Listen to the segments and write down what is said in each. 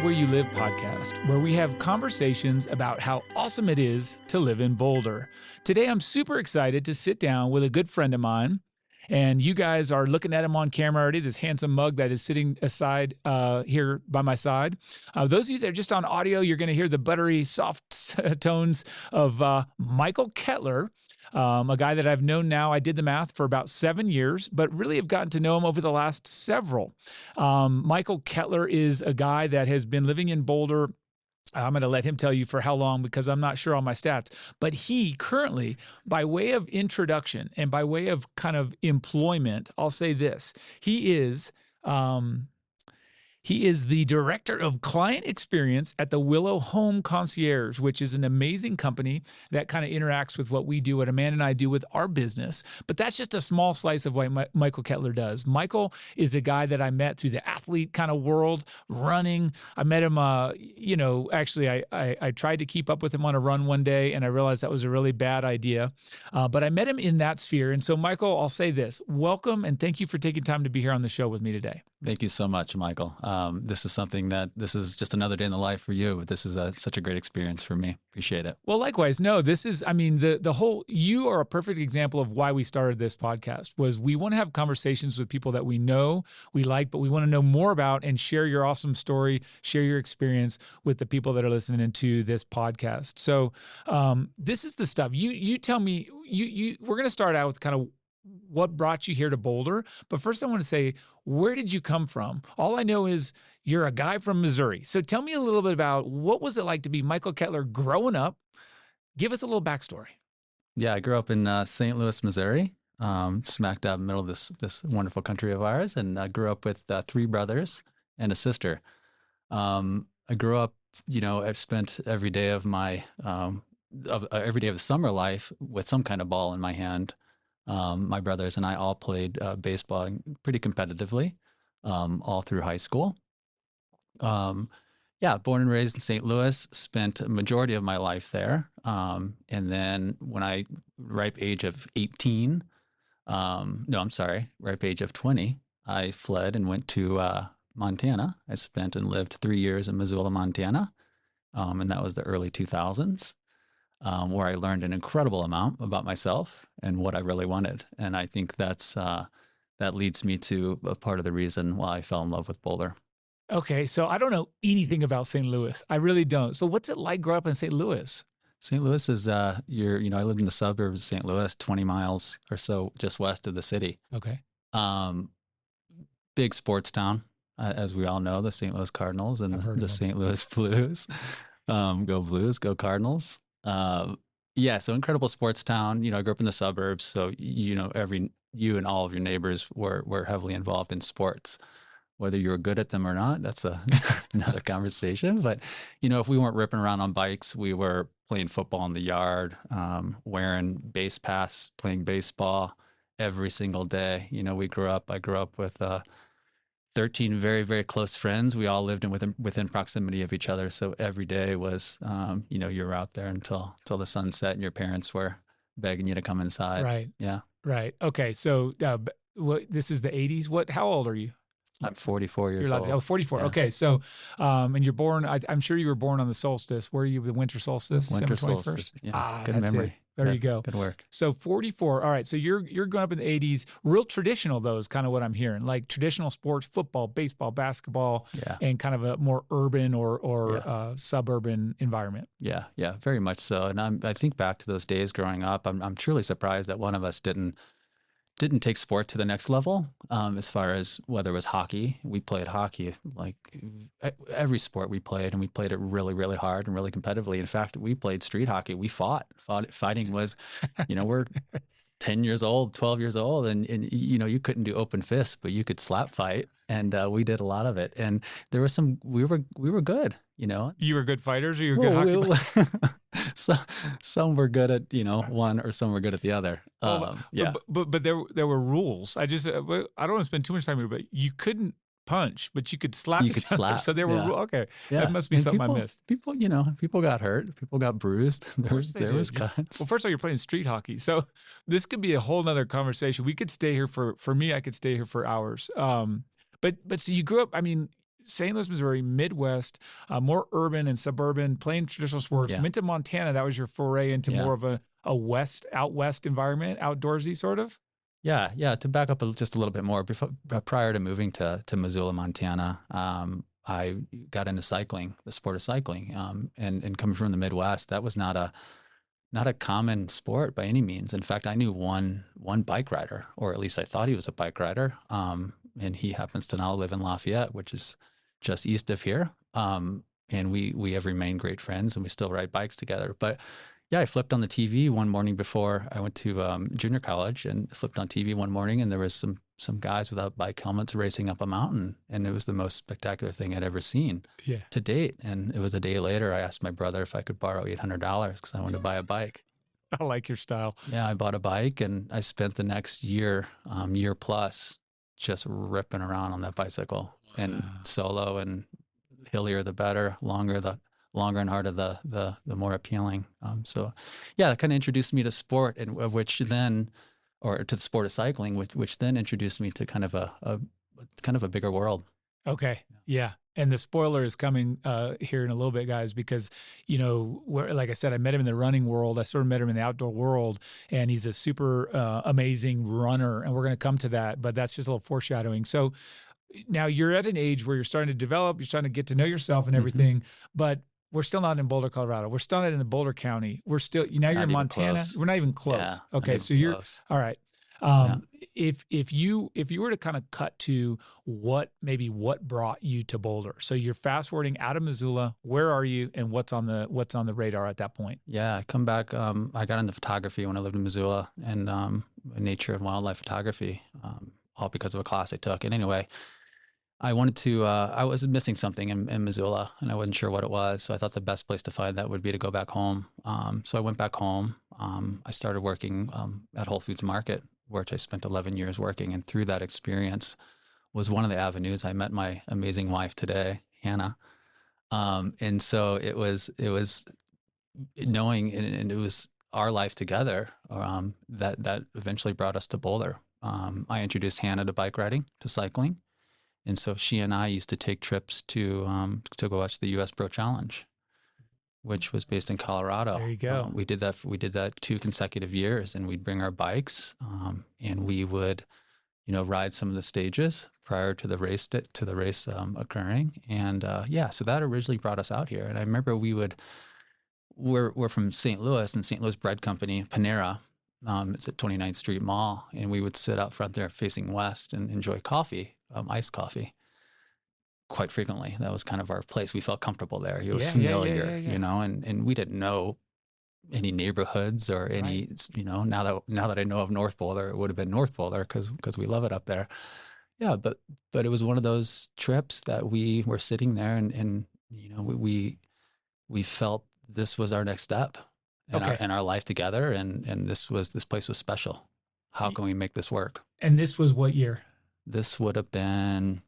Live Where You Live podcast, where we have conversations about how awesome it is to live in Boulder. Today, I'm super excited to sit down with a good friend of mine. And you guys are looking at him on camera already, this handsome mug that is sitting aside here by my side. Those of you that are just on audio, you're going to hear the buttery, soft tones of Michael Kettler, a guy that I've known now, I did the math, for about 7 years, but really have gotten to know him over the last several. Michael Kettler is a guy that has been living in Boulder. I'm going to let him tell you for how long because I'm not sure on my stats. But he currently, by way of introduction and by way of kind of employment, I'll say this. He is the director of client experience at the Willow Home Concierge, which is an amazing company that kind of interacts with what we do, what Amanda and I do with our business. But that's just a small slice of what Michael Kettler does. Michael is a guy that I met through the athlete kind of world, running. I met him, actually I tried to keep up with him on a run one day, and I realized that was a really bad idea. But I met him in that sphere. And so, Michael, I'll say this. Welcome, and thank you for taking time to be here on the show with me today. Thank you so much, Michael. This is just another day in the life for you. This is such a great experience for me. Appreciate it. Well, likewise. No, this is, you are a perfect example of why we started this podcast. Was we want to have conversations with people that we know, we like, but we want to know more about and share your awesome story, share your experience with the people that are listening to this podcast. So this is the stuff. You tell me, we're going to start out with kind of what brought you here to Boulder. But first I want to say, where did you come from? All I know is you're a guy from Missouri. So tell me a little bit about what was it like to be Michael Kettler growing up? Give us a little backstory. Yeah, I grew up in St. Louis, Missouri, smack dab in the middle of this wonderful country of ours. And I grew up with 3 brothers and a sister. I grew up, I've spent every day of my, every day of the summer life with some kind of ball in my hand. My brothers and I all played baseball pretty competitively all through high school. Born and raised in St. Louis, spent a majority of my life there. And then when ripe age of 18, ripe age of 20, I fled and went to Montana. I spent and lived 3 years in Missoula, Montana. And that was the early 2000s. Where I learned an incredible amount about myself and what I really wanted. And I think that leads me to a part of the reason why I fell in love with Boulder. Okay, so I don't know anything about St. Louis. I really don't. So what's it like growing up in St. Louis? St. Louis is, I lived in the suburbs of St. Louis, 20 miles or so just west of the city. Okay. Big sports town, as we all know, the St. Louis Cardinals and the St. Louis Blues. Go Blues, go Cardinals. So incredible sports town. I grew up in the suburbs, so you and all of your neighbors were heavily involved in sports. Whether you were good at them or not, that's another conversation. But if we weren't ripping around on bikes, we were playing football in the yard, wearing base paths, playing baseball every single day. I grew up with 13 very, very close friends. We all lived within proximity of each other. So every day was, you're out there until the sun set, and your parents were begging you to come inside. Right. Yeah. Right. Okay. So this is the 80s. How old are you? I'm 44 years old. Oh, 44. Yeah. Okay. So, and you're born, I'm sure you were born on the solstice. Were you the winter solstice? Winter solstice. Yeah. Good memory. There you go. Good work. So 44. All right. So you're growing up in the 80s. Real traditional, though, is kind of what I'm hearing. Like traditional sports, football, baseball, basketball, and kind of a more urban or suburban environment. Yeah. Yeah. Very much so. And I think back to those days growing up. I'm truly surprised that one of us didn't take sport to the next level. As far as whether it was hockey, we played hockey like every sport we played, and we played it really, really hard and really competitively. In fact, we played street hockey. We fought. Fighting was, we're 10 years old, 12 years old, and you couldn't do open fists, but you could slap fight, and we did a lot of it. And there was we were good. You were good fighters, or you were good hockey players? So some were good at one, or some were good at the other. But there were rules. I don't want to spend too much time here, but you couldn't punch, but you could slap. You could slap. So there were okay. Yeah. That must be something I missed. People got hurt. People got bruised. There was cuts. Well, first of all, you're playing street hockey, so this could be a whole nother conversation. We could stay here for me. I could stay here for hours. But so you grew up. I mean, St. Louis, Missouri, Midwest, more urban and suburban, playing traditional sports. Yeah. Went to Montana. That was your foray into Yeah. more of a out west environment, outdoorsy sort of. Yeah, yeah. To back up just a little bit more, before prior to moving to Missoula, Montana, I got into cycling, the sport of cycling, and coming from the Midwest, that was not a common sport by any means. In fact, I knew one bike rider, or at least I thought he was a bike rider, and he happens to now live in Lafayette, which is just east of here. And we have remained great friends, and we still ride bikes together. But yeah, I flipped on the TV one morning before I went to junior college, and flipped on TV one morning, and there was some guys without bike helmets racing up a mountain, and it was the most spectacular thing I'd ever seen Yeah. to date. And it was a day later, I asked my brother if I could borrow $800 because I wanted to buy a bike. I like your style. Yeah, I bought a bike, and I spent the next year, year plus, just ripping around on that bicycle, and solo, and hillier the better, longer and harder the more appealing. So yeah, that kind of introduced me to sport, and or to the sport of cycling, which then introduced me to kind of a bigger world. Okay. Yeah. And the spoiler is coming here in a little bit, guys, because, like I said, I met him in the running world. I sort of met him in the outdoor world, and he's a super amazing runner. And we're going to come to that, but that's just a little foreshadowing. So now you're at an age where you're starting to develop, you're starting to get to know yourself and everything, but we're still not in Boulder, Colorado. We're still not in the Boulder County. We're still, now you're in Montana. Close. We're not even close. Yeah, okay. So you're close. all right. If you were to kind of cut to what brought you to Boulder, so you're fast forwarding out of Missoula, where are you, and what's on the radar at that point? Yeah, I come back. I got into photography when I lived in Missoula, and nature and wildlife photography, all because of a class I took. And anyway, I wanted to. I was missing something in Missoula, and I wasn't sure what it was. So I thought the best place to find that would be to go back home. So I went back home. I started working at Whole Foods Market, which I spent 11 years working. And through that experience was one of the avenues I met my amazing wife today, Hannah. And so it was knowing, and it was our life together that eventually brought us to Boulder. I introduced Hannah to bike riding, to cycling. And so she and I used to take trips to go watch the U.S. Pro Challenge, which was based in Colorado. There you go. We did that 2 consecutive years, and we'd bring our bikes, and we would, ride some of the stages prior to the race occurring. And so that originally brought us out here. And I remember we're from St. Louis, and St. Louis Bread Company, Panera. It's at 29th Street Mall, and we would sit out front there facing west and enjoy coffee, iced coffee, quite frequently. That was kind of our place. We felt comfortable there. It was familiar, and we didn't know any neighborhoods or any, right. Now that I know of North Boulder, it would have been North Boulder because we love it up there. Yeah, but it was one of those trips that we were sitting there, and we felt this was our next step in our life together, and this place was special. How can we make this work? And this was what year? This would have been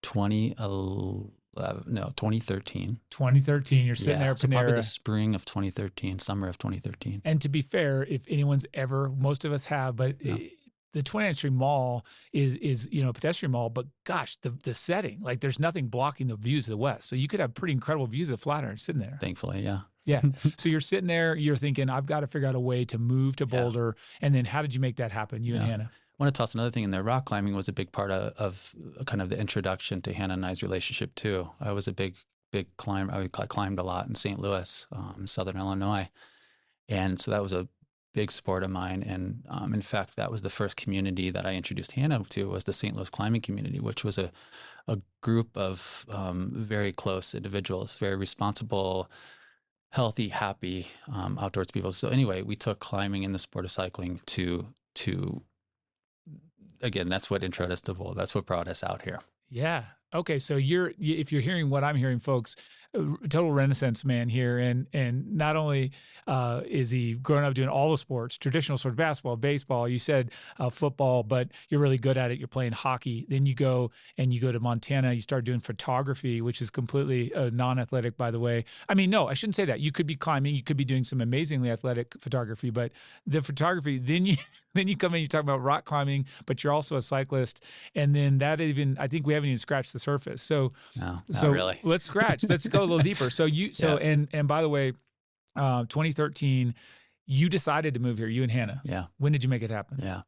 2013. 2013. You're sitting there at so Panera. Probably the spring of 2013, summer of 2013. And to be fair, if anyone's ever, most of us have, but the 20th Street Mall is a pedestrian mall, but gosh, the setting, like there's nothing blocking the views of the west. So you could have pretty incredible views of Flatiron sitting there. Thankfully, yeah. Yeah. So you're sitting there, you're thinking, I've got to figure out a way to move to Boulder. And then how did you make that happen, you and Hannah? I want to toss another thing in there. Rock climbing was a big part of kind of the introduction to Hannah and I's relationship too. I was a big climber. I climbed a lot in St. Louis, Southern Illinois. And so that was a big sport of mine. And in fact, that was the first community that I introduced Hannah to, was the St. Louis climbing community, which was a group of very close individuals, very responsible, healthy, happy, outdoors people. So anyway, we took climbing and the sport of cycling to again, that's what introduced us to Boulder. That's what brought us out here. Yeah. Okay. So if you're hearing what I'm hearing, folks, total Renaissance man here, and not only is he growing up doing all the sports, traditional sort of basketball, baseball, you said football, but you're really good at it. You're playing hockey. Then you go to Montana. You start doing photography, which is completely non-athletic, by the way. I mean, no, I shouldn't say that. You could be climbing. You could be doing some amazingly athletic photography, but the photography. Then you then you come in. You talk about rock climbing, but you're also a cyclist, and then that even I think we haven't even scratched the surface. So No, not really. let's scratch. Let's go a little deeper. So and by the way, 2013, you decided to move here, you and Hannah. Yeah. When did you make it happen? Yeah.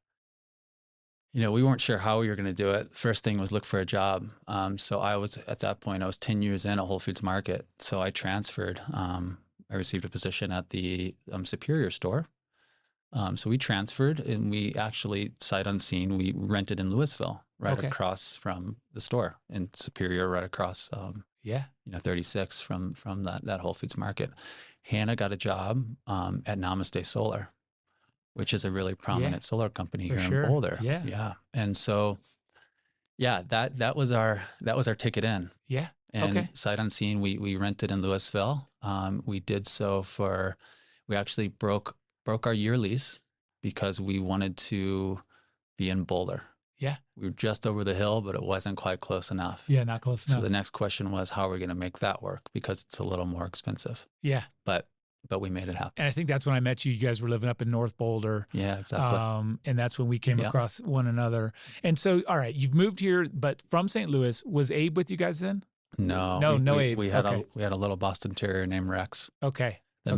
We weren't sure how we were going to do it. First thing was look for a job. So at that point, I was 10 years in at Whole Foods Market. So I transferred. I received a position at the Superior store. So we transferred, and we actually, sight unseen, we rented in Louisville, right across from the store in Superior, right across, 36 from that Whole Foods Market. Hannah got a job at Namaste Solar, which is a really prominent solar company here in Boulder. Yeah. And so, that was our ticket in. Yeah. And sight unseen, we rented in Louisville. We did so we actually broke our year lease because we wanted to be in Boulder. Yeah. We were just over the hill, but it wasn't quite close enough. Yeah, not close enough. So the next question was, how are we going to make that work? Because it's a little more expensive. Yeah. But we made it happen. And I think that's when I met you. You guys were living up in North Boulder. Yeah, exactly. And that's when we came across one another. And so, all right, you've moved here, but from St. Louis. Was Abe with you guys then? No, Abe. We had a little Boston Terrier named Rex. Okay. That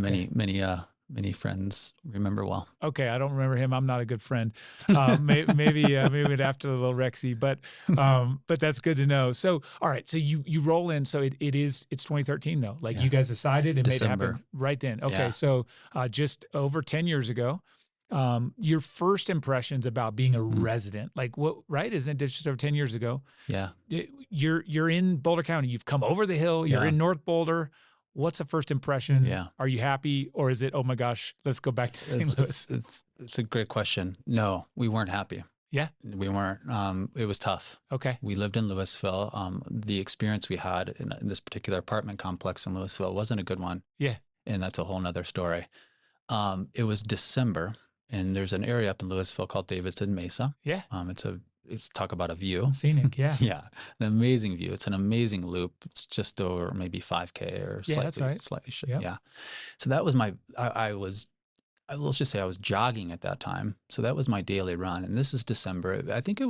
many friends remember well. Okay, I don't remember him. I'm not a good friend. Maybe we'd after the little Rexy, but that's good to know. So, all right, so you roll in. So it's 2013 though. Like you guys decided and made it happen right then. Okay, so just over 10 years ago, your first impressions about being a resident, like what? Right? Isn't it just over 10 years ago? Yeah. You're in Boulder County. You've come over the hill. You're in North Boulder. What's the first impression? Yeah. Are you happy, or is it, oh my gosh, let's go back to St. Louis? It's a great question. No, we weren't happy. Yeah. We weren't. It was tough. Okay. We lived in Louisville. The experience we had in this particular apartment complex in Louisville wasn't a good one. Yeah. And that's a whole nother story. It was December, and there's an area up in Louisville called Davidson Mesa. Yeah. It's talk about a view. Scenic, yeah. Yeah, an amazing view. It's an amazing loop. It's just over maybe 5K or slightly. Yep. Yeah. So that was let's just say I was jogging at that time. So that was my daily run. And this is December. I think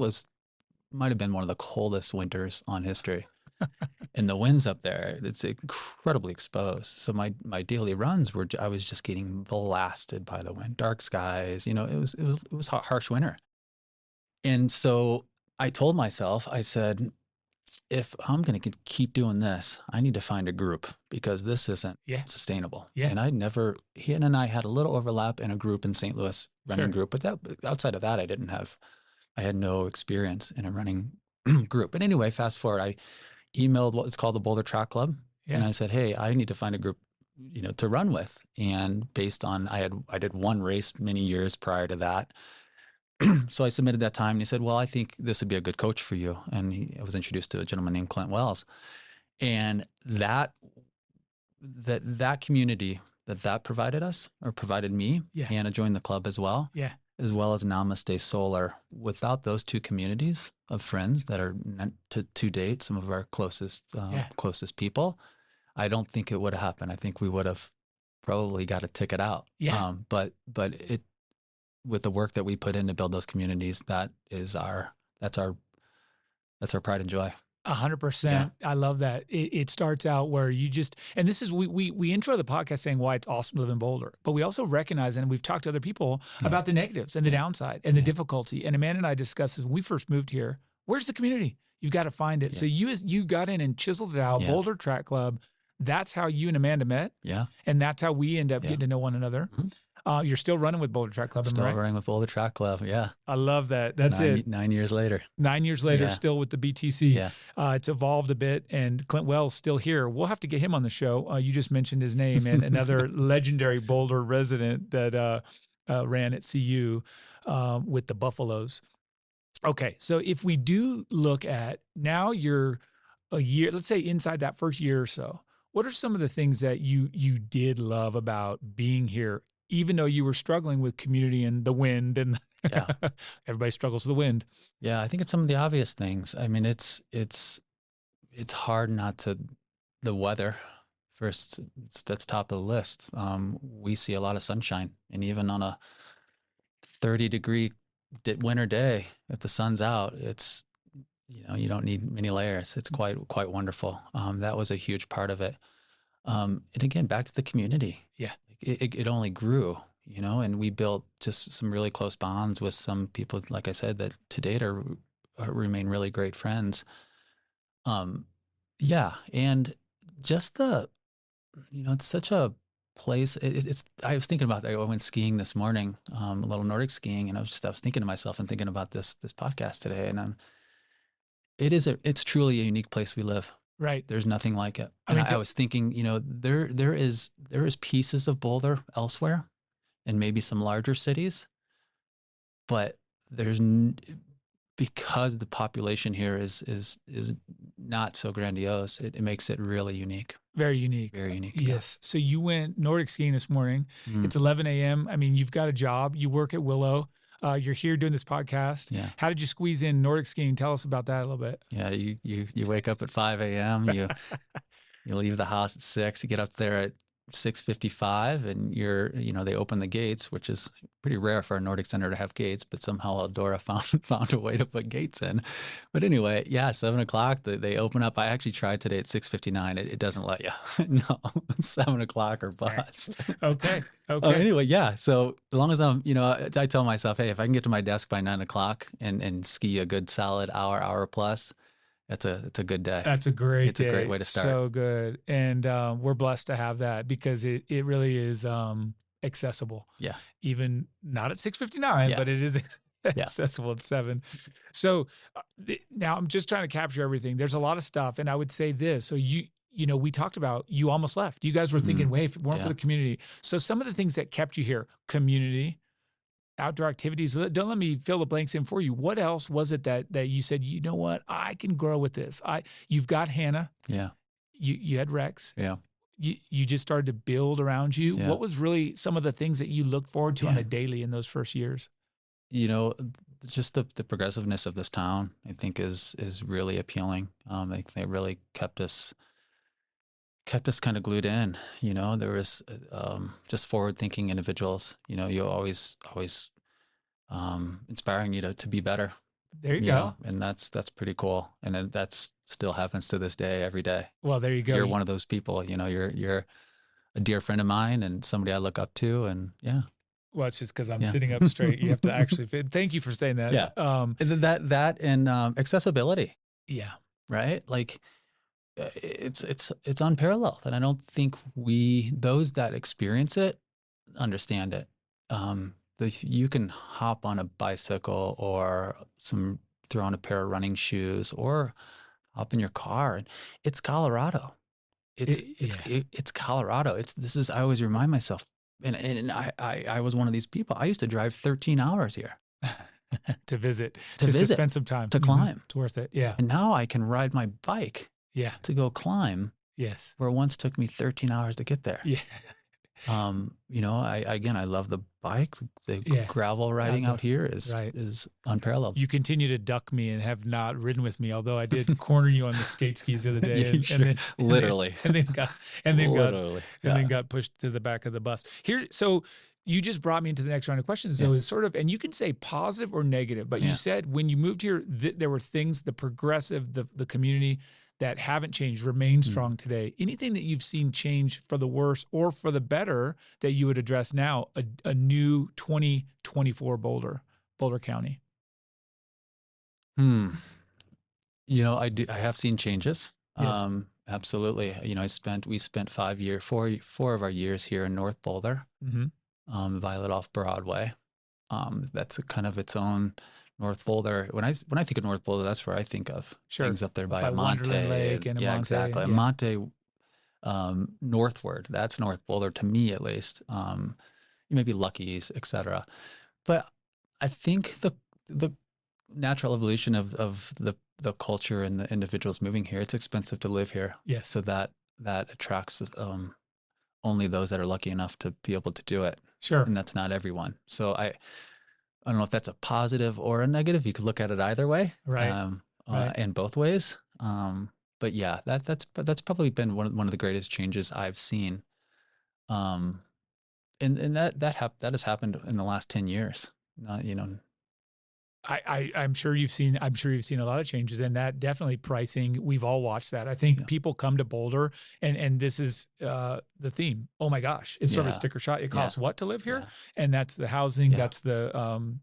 might have been one of the coldest winters on history. And the winds up there, it's incredibly exposed. So my daily runs I was just getting blasted by the wind, dark skies, it was a harsh winter. And so I told myself, I said, if I'm going to keep doing this, I need to find a group because this isn't sustainable. Yeah. And he and I had a little overlap in a group in St. Louis, running group, but outside of that, I had no experience in a running group. But anyway, fast forward, I emailed what is called the Boulder Track Club. Yeah. And I said, hey, I need to find a group, to run with. And based on, I did one race many years prior to that. So I submitted that time, and he said, well, I think this would be a good coach for you. And I was introduced to a gentleman named Clint Wells. And that community that provided us, or provided me, Hannah joined the club as well, as well as Namaste Solar. Without those two communities of friends that are to date some of our closest people, I don't think it would have happened. I think we would have probably got a ticket out. Yeah. But with the work that we put in to build those communities, that's our pride and joy. 100%. I love that. It starts out where you just, and this is, we intro the podcast saying why it's awesome to live in Boulder, but we also recognize, and we've talked to other people about the negatives and the downside and the difficulty. And Amanda and I discussed this when we first moved here. Where's the community? You've got to find it. So you got in and chiseled it out. Boulder Track Club. That's how you and Amanda met. Yeah. And that's how we end up getting to know one another. Mm-hmm. You're still running with Boulder Track Club, still right? running with Boulder Track Club, yeah. I love that. That's 9 years later. 9 years later, still with the BTC. Yeah. It's evolved a bit, and Clint Wells still here. We'll have to get him on the show. You just mentioned his name, and another legendary Boulder resident that ran at CU with the Buffaloes. Okay, so if we do look at now, you're a year, let's say inside that first year or so, What are some of the things that you did love about being here, even though you were struggling with community and the wind and Yeah. everybody struggles with the wind? Yeah, I think it's some of the obvious things. I mean, it's hard not to the weather first. That's top of the list. We see a lot of sunshine, and even on a 30-degree winter day, if the sun's out, it's you don't need many layers. It's quite wonderful. That was a huge part of it. And again, back to the community. Yeah. It only grew, and we built just some really close bonds with some people, like I said, that to date remain really great friends. Yeah, and just it's such a place. It's. I was thinking about that. I went skiing this morning, a little Nordic skiing, and I was thinking to myself and thinking about this podcast today, and it's truly a unique place we live. Right. There's nothing like it. I And mean, I was thinking, there is pieces of Boulder elsewhere, and maybe some larger cities, but because the population here is not so grandiose, it makes it really unique. Very unique. Very unique. Yes. So you went Nordic skiing this morning. Mm. It's 11 a.m. I mean, you've got a job. You work at Willow. You're here doing this podcast. Yeah. How did you squeeze in Nordic skiing? Tell us about that a little bit. Yeah. You wake up at 5 a.m. You leave the house at 6. You get up there at 6:55, and they open the gates, which is pretty rare for a Nordic Center to have gates, but somehow Eldora found a way to put gates in. But anyway, yeah, 7:00 they open up. I actually tried today at 6:59. It doesn't let you. No, 7:00 or bust. Okay. Anyway, yeah. So as long as I tell myself, hey, if I can get to my desk by 9:00 and ski a good solid hour plus, it's a good day. That's a great It's a great way to start. So good. And we're blessed to have that because it really is accessible. Yeah. Even not at 6:59, but it is accessible at 7. So now I'm just trying to capture everything. There's a lot of stuff. And I would say this. So we talked about you almost left. You guys were thinking, wait, if it weren't for the community. So some of the things that kept you here, community, outdoor activities. Don't let me fill the blanks in for you. What else was it that you said, you know what, I can grow with this? You've got Hannah. Yeah. You had Rex. Yeah. You just started to build around you. Yeah. What was really some of the things that you looked forward to on a daily in those first years? Just the progressiveness of this town, I think is really appealing. I think they really kept us kind of glued in. There was just forward-thinking individuals. You always inspiring you to be better. There you go. And that's pretty cool. And then that's still happens to this day, every day. Well, there you go. You're one of those people. You're a dear friend of mine and somebody I look up to. And yeah. Well, it's just because I'm sitting up straight. You have to actually fit. Thank you for saying that. Yeah. And that and accessibility. Yeah. Right. Like it's unparalleled, and I don't think those that experience it understand it. You can hop on a bicycle or throw on a pair of running shoes or hop in your car, and it's Colorado. It's Colorado. I always remind myself, and I was one of these people. I used to drive 13 hours here to visit, to spend some time to climb. It's worth it. Yeah. And now I can ride my bike. Yeah. To go climb. Yes. Where it once took me 13 hours to get there. Yeah. I love the bike. The gravel riding out here is unparalleled. You continue to duck me and have not ridden with me, although I did corner you on the skate skis the other day, and then got pushed to the back of the bus. Here, so you just brought me into the next round of questions. So it's sort of, and you can say positive or negative, but you said when you moved here, there were things, the progressive, the community that haven't changed, remain strong today. Anything that you've seen change for the worse or for the better that you would address now, a new 2024 Boulder County? I have seen changes. Yes. Absolutely. We spent 4 of our years here in North Boulder, Violet off Broadway. That's kind of its own North Boulder. When I think of North Boulder, that's where I think of things up there by Monte Lake and yeah, Monte, exactly. Monte, northward. That's North Boulder to me, at least. Maybe Lucky's, etc. But I think the natural evolution of the culture and the individuals moving here. It's expensive to live here. Yes. So that that attracts only those that are lucky enough to be able to do it. Sure. And that's not everyone. So I don't know if that's a positive or a negative. You could look at it either way, Right. Right. in both ways. But yeah, that's probably been one of the greatest changes I've seen. Um, and that has happened in the last 10 years. You know, I'm sure you've seen, I'm sure you've seen a lot of changes, and that definitely pricing. We've all watched that. I think yeah, people come to Boulder, and this is the theme. Oh my gosh, it's sort of a yeah, sticker shot. It yeah, costs what to live here, yeah, and that's the housing, yeah, that's the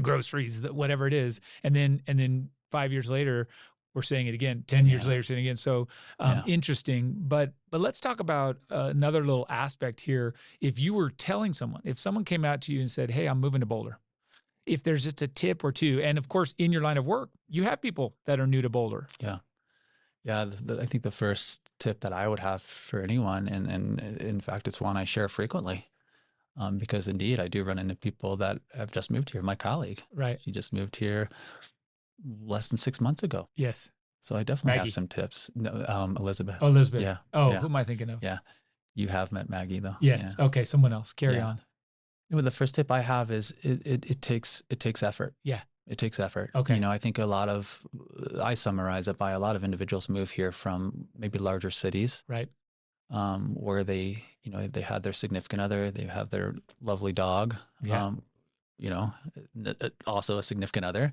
groceries, whatever it is, and then 5 years later, we're saying it again. 10 years yeah, later, saying it again. So yeah, interesting. But let's talk about another little aspect here. If you were telling someone, if someone came out to you and said, "Hey, I'm moving to Boulder," if there's just a tip or two, and of course, in your line of work, you have people that are new to Boulder. yeah. Yeah, I think the first tip that I would have for anyone, and in fact, it's one I share frequently, because indeed I do run into people that have just moved here. My colleague, Right. she just moved here less than 6 months ago. Yes. So I definitely have Maggie. some tips. No, Elizabeth. Oh, Elizabeth. Yeah, Oh, yeah, who am I thinking of? yeah. You have met Maggie though. Yes. Yeah, Okay. Someone else. Carry yeah. on. Well, the first tip I have is it takes effort. Yeah. It takes effort. You Okay. know, I think a lot of I summarize it by a lot of individuals move here from maybe larger cities, Right. where they, you know, they had their significant other, they have their lovely dog, Yeah. you know, also a significant other,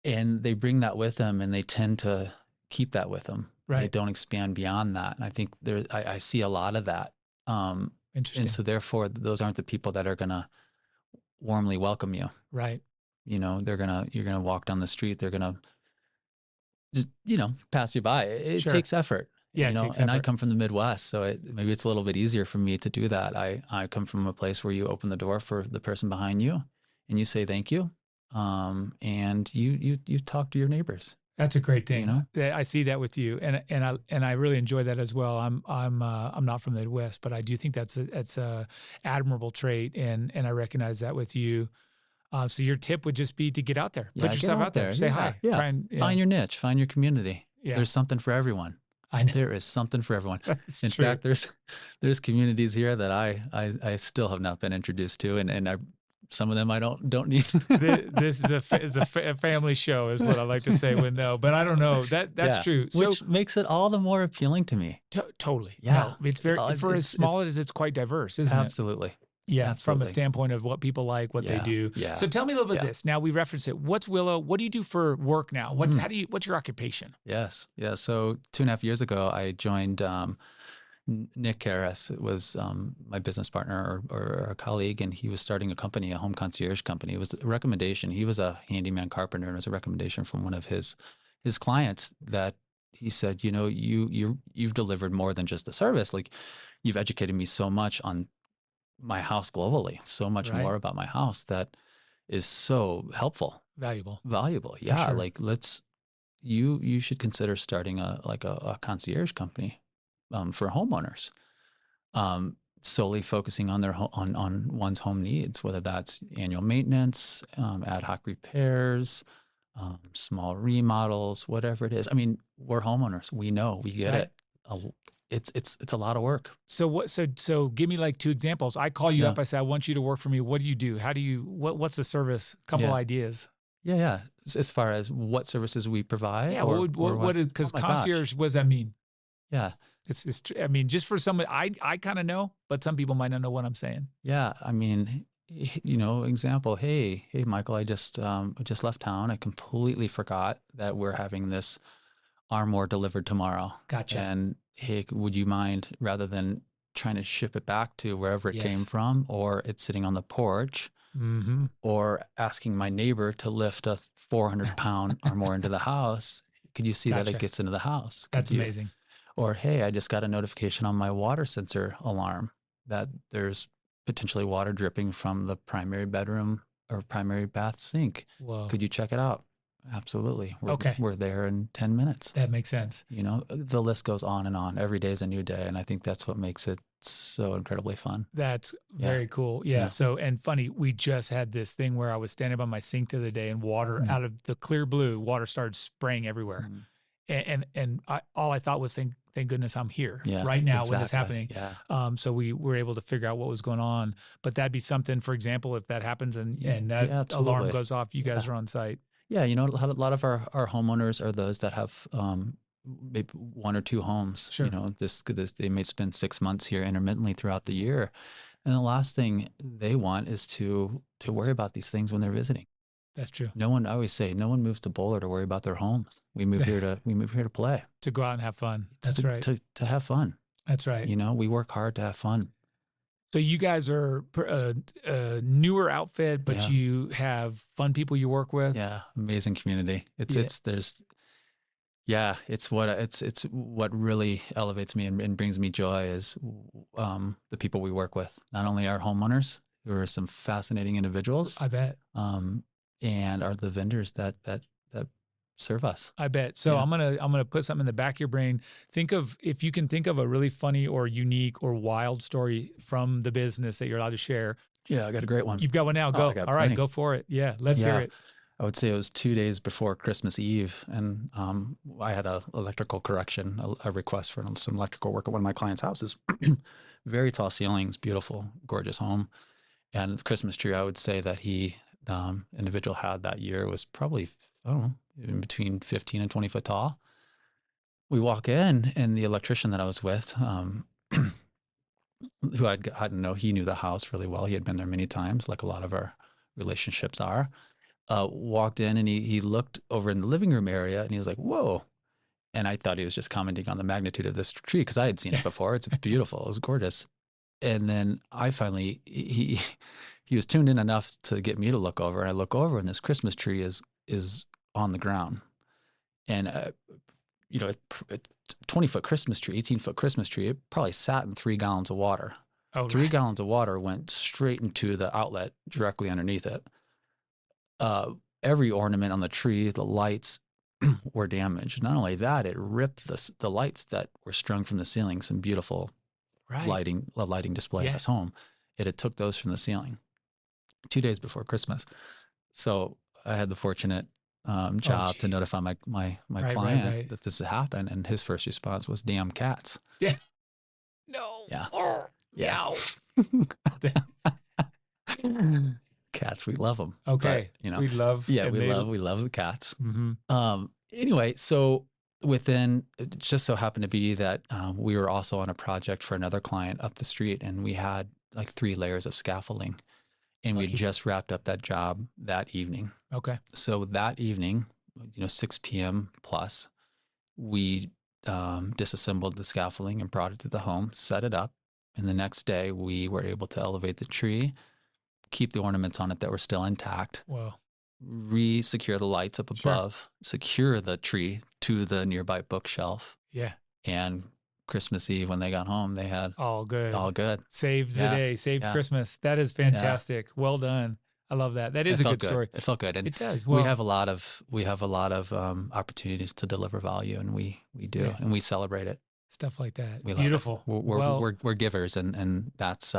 and they bring that with them, and they tend to keep that with them. They Right. don't expand beyond that. And I think I see a lot of that. And Interesting. so therefore, those aren't the people that are gonna warmly welcome you. Right. You know, you're gonna walk down the street, they're gonna just, you know, pass you by. It Sure. takes effort, Yeah. you It know, takes and I effort. come from the Midwest, so maybe it's a little bit easier for me to do that. I come from a place where you open the door for the person behind you and you say thank you. And you talk to your neighbors, That's a great you thing. know? I see that with you, and I really enjoy that as well. I'm not from the Midwest, but I do think that's a admirable trait, and I recognize that with you. So your tip would just be to get out there, put Yeah, get yourself out out there, there. say Yeah, hi, yeah. try and Find your niche, find your community. yeah. There's something for everyone. I know There is something for everyone. that's In true. fact, there's communities here that I still have not been introduced to, and some of them I don't need. This is a family show, is what I like to say. When no, but I don't know that's Yeah, true. So which makes it all the more appealing to me. totally Yeah, no, it's very for as small it's as it's quite diverse, isn't it? absolutely, Yeah, from a absolutely. standpoint of what people like, what they Yeah, do. yeah, So tell me a little bit of yeah. this. Now we reference it. What's Willow? What do you do for work now? Mhm. What's your occupation? Yes, yeah. So 2.5 years ago, I joined Nick Harris. It was my business partner or a colleague, and he was starting a company, a home concierge company. It was a recommendation. He was a handyman carpenter, and it was a recommendation from one of his clients that he said, you know, you've delivered more than just the service. Like you've educated me so much on my house globally, so much Right. more about my house that is so helpful, Valuable. valuable. For Yeah, sure. like you should consider starting a concierge company for homeowners, solely focusing on on one's home needs, whether that's annual maintenance, ad hoc repairs, small remodels, whatever it is. I mean, we're homeowners. We know, we get Right. it. A- it's a lot of work. So so give me like two examples. I call you Yeah, up, I say, I want you to work for me. What do you do? How do you what's the service? Couple yeah, ideas. yeah, yeah. As far as what services we provide, Yeah, what would or what? Oh because my gosh, concierge, what does that mean? yeah. I mean, just for someone, I kind of know, but some people might not know what I'm saying. Yeah, I mean, you know, example, hey, Michael, I just left town. I completely forgot that we're having this armor delivered tomorrow. Gotcha. And hey, would you mind, rather than trying to ship it back to wherever it came Yes. from, or it's sitting on the porch, Mm-hmm. or asking my neighbor to lift a 400-pound armor into the house, could you see that it Gotcha. gets into the house? Could That's you? amazing. Or, hey, I just got a notification on my water sensor alarm that there's potentially water dripping from the primary bedroom or primary bath sink. Whoa. Could you check it out? Absolutely. Okay. We're there in 10 minutes. That makes sense. You know, the list goes on and on. Every day is a new day. And I think that's what makes it so incredibly fun. That's Yeah. very cool. Yeah. Yeah. So, and funny, we just had this thing where I was standing by my sink the other day and water out of the clear blue, water started spraying everywhere. Mhm. All I thought was, thank goodness I'm here Yeah, right now when this exactly. happening. Yeah. So we were able to figure out what was going on. But that'd be something, for example, if that happens and that Yeah, alarm absolutely. goes off, you guys Yeah. are on site. Yeah, you know, a lot of our homeowners are those that have maybe one or two homes. You Sure. know, this they may spend 6 months here intermittently throughout the year, and the last thing they want is to worry about these things when they're visiting. That's true. No one, I always say, no one moves to Boulder to worry about their homes. We move here to play, To go out and have fun. That's right. to have fun. That's right. You know, we work hard to have fun. So you guys are a newer outfit, but Yeah. you have fun people you work with. Yeah, amazing community. Yeah. It's what really elevates me and brings me joy is the people we work with. Not only our homeowners, who are some fascinating individuals, I bet. And are the vendors that serve us. I bet. So Yeah. I'm gonna put something in the back of your brain. Think of, if you can think of a really funny or unique or wild story from the business that you're allowed to share. Yeah, I got a great one. You've got one now. Go. I got All right, plenty. go for it. Yeah, let's hear it. I would say it was 2 days before Christmas Eve, and I had a electrical correction, a request for some electrical work at one of my clients' houses. Very tall ceilings, beautiful, gorgeous home. And the Christmas tree, I would say that individual had that year was probably, I don't know, in between 15 and 20 foot tall. We walk in, and the electrician that I was with, who I didn't know, he knew the house really well. He had been there many times, like a lot of our relationships are. Walked in, and he looked over in the living room area, and he was like, "Whoa." And I thought he was just commenting on the magnitude of this tree because I had seen it before. It's beautiful. It was gorgeous. And then he was tuned in enough to get me to look over. And I look over, and this Christmas tree is on the ground. And a 20-foot Christmas tree, 18-foot Christmas tree, it probably sat in 3 gallons of water. Oh, 3 gallons of water went straight into the outlet directly underneath it. Every ornament on the tree, the lights were damaged. Not only that, it ripped the lights that were strung from the ceiling, some beautiful lighting display in this home. It had took those from the ceiling 2 days before Christmas. So I had the fortunate job to notify my client that this had happened, and his first response was, "Damn cats." Yeah. No. Yeah. Yeah. Cats, we love them. Okay. But, we love the cats. Mm-hmm. Anyway, so it just so happened to be that we were also on a project for another client up the street, and we had like 3 layers of scaffolding, and we just wrapped up that job that evening. Okay. So that evening, 6 p.m. plus, we disassembled the scaffolding and brought it to the home, set it up, and the next day we were able to elevate the tree, keep the ornaments on it that were still intact. Wow. Re-secure the lights up above, secure the tree to the nearby bookshelf. Yeah. And Christmas Eve, when they got home, they had all good. Saved the day, saved Christmas. That is fantastic. Yeah. Well done. I love that. That is a good story. It felt good. And it does. Well, we have a lot of opportunities to deliver value, and we do, and we celebrate it. Stuff like that. Beautiful. We're givers, and that's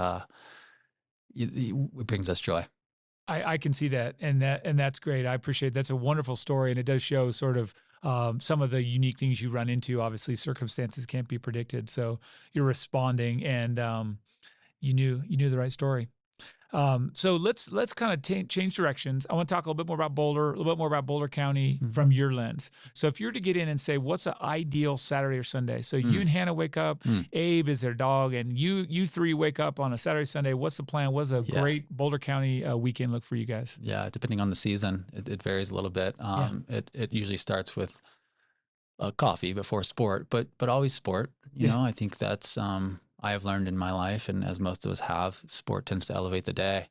it brings us joy. I can see that, and that's great. I appreciate it. That's a wonderful story, and it does show sort of some of the unique things you run into. Obviously, circumstances can't be predicted, so you're responding, and you knew the right story. So let's kind of change directions. I want to talk a little bit more about Boulder County from your lens. So if you were to get in and say, what's an ideal Saturday or Sunday? So you and Hannah wake up, Abe is their dog, and you 3 wake up on a Saturday, Sunday. What's the plan? What's a great Boulder County weekend look for you guys? Yeah, depending on the season, it varies a little bit. It usually starts with coffee before sport, but always sport. You know, I think that's I have learned in my life, and as most of us have, sport tends to elevate the day.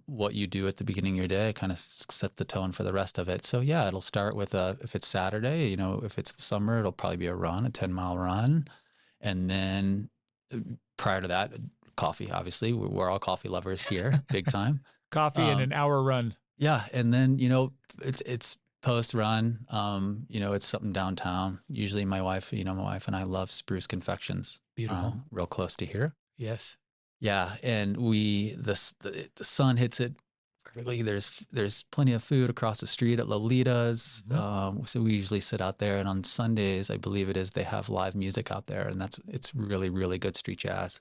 What you do at the beginning of your day kind of sets the tone for the rest of it. So yeah, it'll start with if it's Saturday, if it's the summer, it'll probably be a 10-mile run. And then prior to that, coffee, obviously. We're all coffee lovers here, big time. Coffee and an hour run. Yeah. And then, it's post run, it's something downtown. Usually my wife and I love Spruce Confections. Beautiful. Real close to here. Yes. Yeah. And the sun hits it perfectly. There's plenty of food across the street at Lolita's. Mhm. So we usually sit out there, and on Sundays, I believe it is, they have live music out there, and it's really, really good street jazz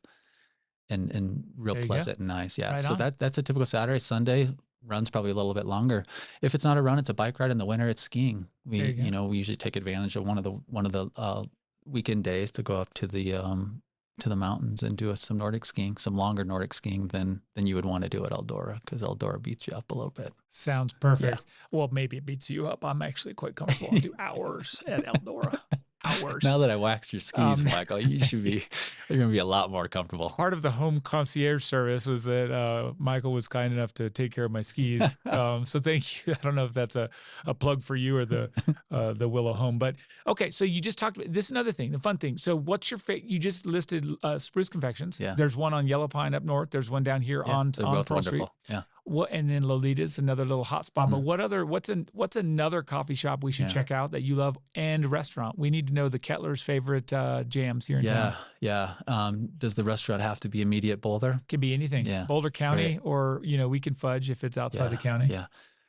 and real There you go. pleasant and nice. Yeah. Right So on. that's a typical Saturday. Sunday runs probably a little bit longer. If it's not a run, it's a bike ride. In the winter, it's skiing. There you go. We usually take advantage of one of the weekend days to go up to the mountains and do some Nordic skiing, some longer Nordic skiing than you would want to do at Eldora, because Eldora beats you up a little bit. Sounds Yeah. perfect. Well, maybe it beats you up. I'm actually quite comfortable. I'll do hours at Eldora. Hours. Now that I waxed your skis, Um, Michael, you're going to be a lot more comfortable. Part of the home concierge service was that Michael was kind enough to take care of my skis. So thank you. I don't know if that's a plug for you or the Willow home, but okay. So you just talked about this is another thing, the fun thing. So what's your you just listed Spruce Confections. Yeah. There's one on Yellow Pine up north. There's one down here on They're both Pearl Street. wonderful. Yeah. What, and then Lolita's another little hot spot. But what's another coffee shop we should check out that you love, and restaurant? We need to know the Kettler's favorite jams here in town. Yeah. Does the restaurant have to be immediate Boulder? Could be anything. Yeah. Boulder County, or we can fudge if it's outside the county. Yeah.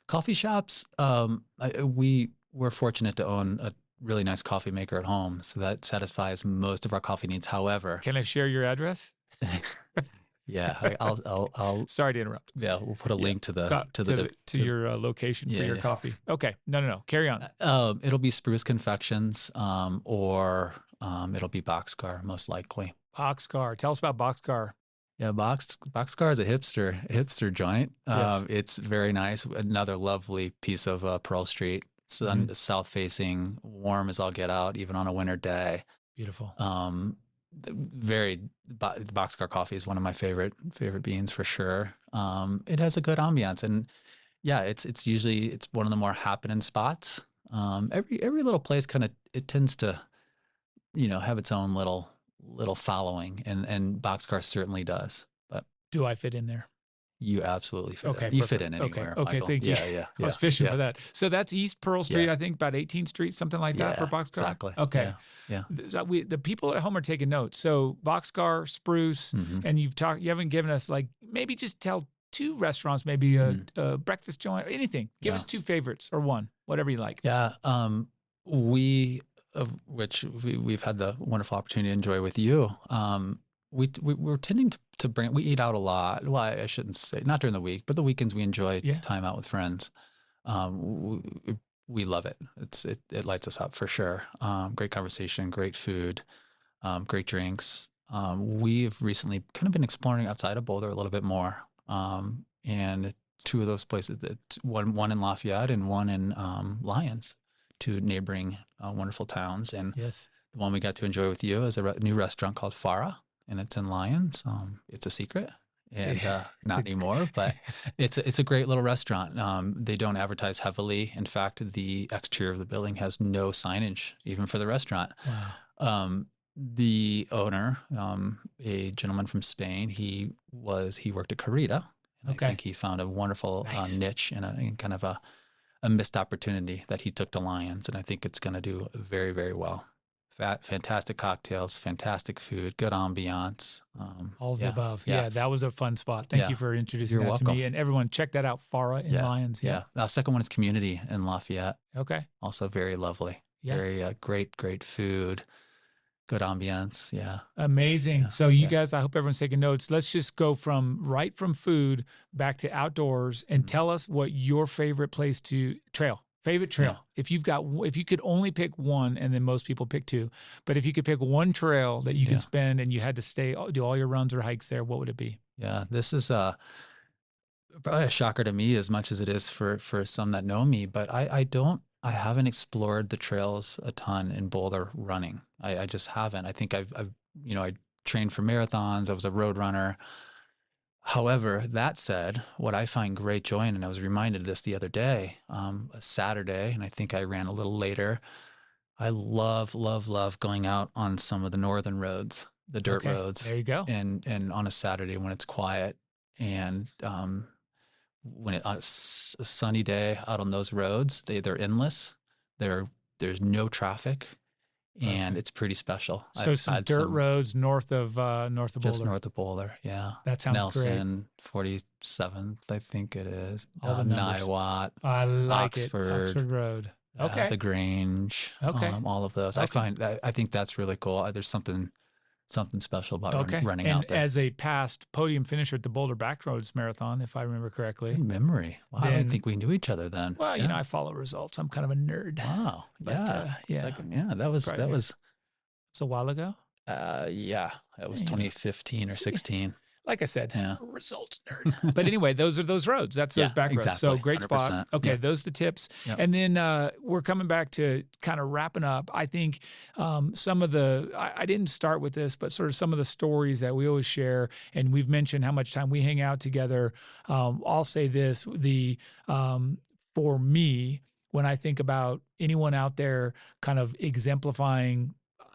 Coffee shops. We're fortunate to own a really nice coffee maker at home, so that satisfies most of our coffee needs. However, can I share your address? Yeah, I'll. Sorry to interrupt. Yeah, we'll put a link to your location for your coffee. Okay, no. Carry on. It'll be Spruce Confections, or it'll be Boxcar, most likely. Boxcar. Tell us about Boxcar. Yeah, Boxcar is a hipster joint. Yes. It's very nice. Another lovely piece of Pearl Street. South facing, warm as all get out, even on a winter day. Beautiful. The Boxcar coffee is one of my favorite beans for sure. It has a good ambiance, and yeah, it's usually one of the more happening spots. Every little place it tends to, have its own little following, and Boxcar certainly does. But do I fit in there? You absolutely fit. Okay, in. You fit in anywhere. Okay, Michael. thank you. Yeah. I was fishing for that. So that's East Pearl Street, I think, about 18th Street, something like that for Boxcar. Exactly. Okay. Yeah. So the people at home are taking notes. So Boxcar, Spruce, and you haven't given us, like, maybe just tell two restaurants, maybe a breakfast joint, or anything. Give us two favorites or one, whatever you like. Yeah. We've had the wonderful opportunity to enjoy with you. We're tending to bring, we eat out a lot. Well, I shouldn't say, not during the week, but the weekends we enjoy time out with friends. We love it. It lights us up for sure. Great conversation, great food, great drinks. We've recently kind of been exploring outside of Boulder a little bit more. And two of those places, one in Lafayette and one in Lyons, two neighboring wonderful towns. And the one we got to enjoy with you is a new restaurant called Farah, and it's in Lyons. It's a secret, and not anymore, but it's a great little restaurant. They don't advertise heavily. In fact, the exterior of the building has no signage, even for the restaurant. Wow. The owner, a gentleman from Spain, he worked at Carita. I think he found a wonderful niche and kind of a missed opportunity that he took to Lyons, and I think it's going to do very, very well. Fantastic cocktails, fantastic food, good ambiance. All of the above. Yeah, that was a fun spot. Thank you for introducing that to me. And everyone, check that out, Farah in Lyons. Yeah. The second one is Community in Lafayette. Okay. Also very lovely. Yeah. Very great food, good ambiance. Yeah. Amazing. So you guys, I hope everyone's taking notes. Let's just go from food back to outdoors, and tell us what your favorite place favorite trail. If you could only pick one, and then most people pick two, but if you could pick one trail that you could spend and you had to do all your runs or hikes there, what would it be? Yeah, this is probably a shocker to me as much as it is for some that know me, but I haven't explored the trails a ton in Boulder running. I just haven't. I think I trained for marathons. I was a road runner. However, that said, what I find great joy in, and I was reminded of this the other day, a Saturday, and I think I ran a little later. I love going out on some of the northern roads, the dirt roads. There you go. And on a Saturday when it's quiet, and when on a sunny day out on those roads, they're endless. There's no traffic, and it's pretty special. So some dirt roads north of Boulder. Just north of Boulder, yeah. That sounds Nelson, great. 47th, I think it is. All the numbers. Niwot, I like Oxford, Oxford Road. Okay. The Grange. Okay. All of those. Okay. I think that's really cool. There's something special about running out there. As a past podium finisher at the Boulder Backroads Marathon, if I remember correctly. Good memory. Wow, I didn't think we knew each other then. Well, you know, I follow results. I'm kind of a nerd. Wow. But, yeah. That was it's a while ago. Yeah, it was 2015 or 16. Like I said, results nerd. But anyway, those are those roads. That's those back roads. Exactly. So great spot. Okay, those are the tips. Yep. And then we're coming back to kind of wrapping up. I think some of I didn't start with this, but sort of some of the stories that we always share, and we've mentioned how much time we hang out together. I'll say this, for me, when I think about anyone out there kind of exemplifying,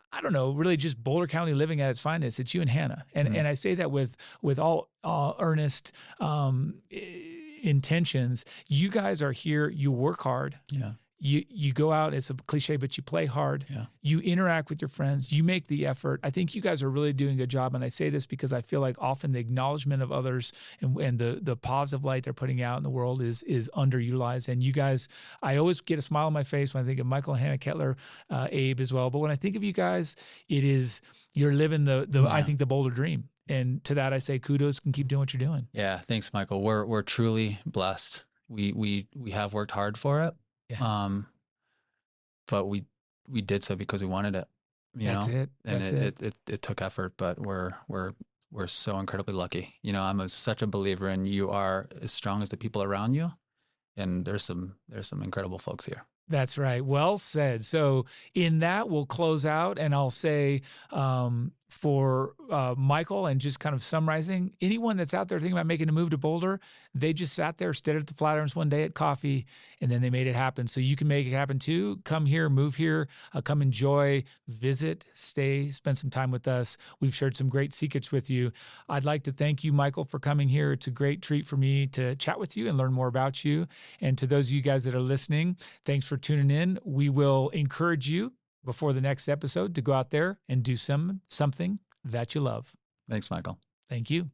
I don't know, really just Boulder County living at its finest, it's you and Hannah. And and I say that with all earnest intentions. You guys are here, you work hard. Yeah. You go out, it's a cliche, but you play hard. Yeah. You interact with your friends, you make the effort. I think you guys are really doing a good job. And I say this because I feel like often the acknowledgement of others and the positive light they're putting out in the world is underutilized. And you guys, I always get a smile on my face when I think of Michael and Hannah Kettler, Abe as well. But when I think of you guys, you're living I think the Boulder dream. And to that I say kudos, and keep doing what you're doing. Yeah. Thanks, Michael. We're truly blessed. We have worked hard for it. Yeah. But we did so because we wanted it. That's it. And it took effort, but we're so incredibly lucky. You know, I'm such a believer in you are as strong as the people around you, and there's some incredible folks here. That's right. Well said. So in that, we'll close out, and I'll say for Michael, and just kind of summarizing, anyone that's out there thinking about making a move to Boulder, they just sat there, stared at the Flatirons one day at coffee, and then they made it happen. So you can make it happen too. Come here, move here, come enjoy, visit, stay, spend some time with us. We've shared some great secrets with you. I'd like to thank you, Michael, for coming here. It's a great treat for me to chat with you and learn more about you. And to those of you guys that are listening, thanks for tuning in. We will encourage you before the next episode to go out there and do something that you love. Thanks, Michael. Thank you.